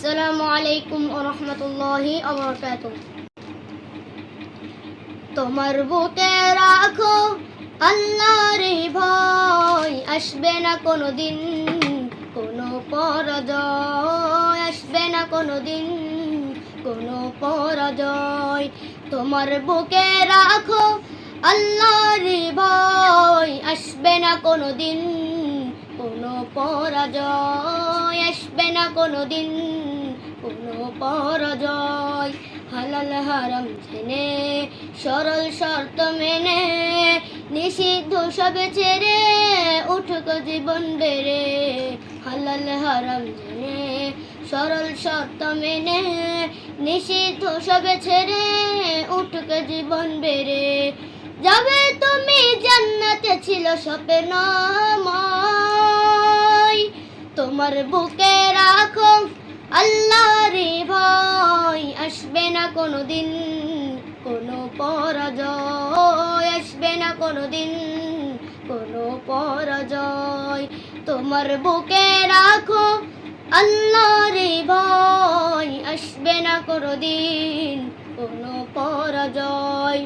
আসসালামু আলাইকুম ওয়া রাহমাতুল্লাহি ওয়া বারাকাতুহু। তোমার বুকে রাখো আল্লাহর ভয়, আসবে না কোনোদিন কোনো পরাজয়, আসবে না কোনোদিন কোনো পরাজয়। তোমার বুকে রাখো আল্লাহর ভয়, আসবে না কোনোদিন কোনো পরাজয়, আসবে না কোনোদিন কোনো পরাজয়। হালাল হারাম জেনে সরল শর্ত মেনে নিষিদ্ধ সবে ছেড়ে উঠুক জীবন বেড়ে। হালাল হারাম জেনে সরল শর্ত মেনে নিষিদ্ধ সবে ছেড়ে উঠুক জীবন বেড়ে। যাবে তুমি জান্নাতে ছিল স্বপ্নময়, তোমার বুকে রাখো আল্লাহর ভয়, আসবে না কোনোদিন কোনো পরাজয়, আসবে না কোনোদিন কোনো পরাজয়। তোমার বুকে রাখো আল্লাহর ভয়, আসবে না কোনোদিন কোনো পরাজয়।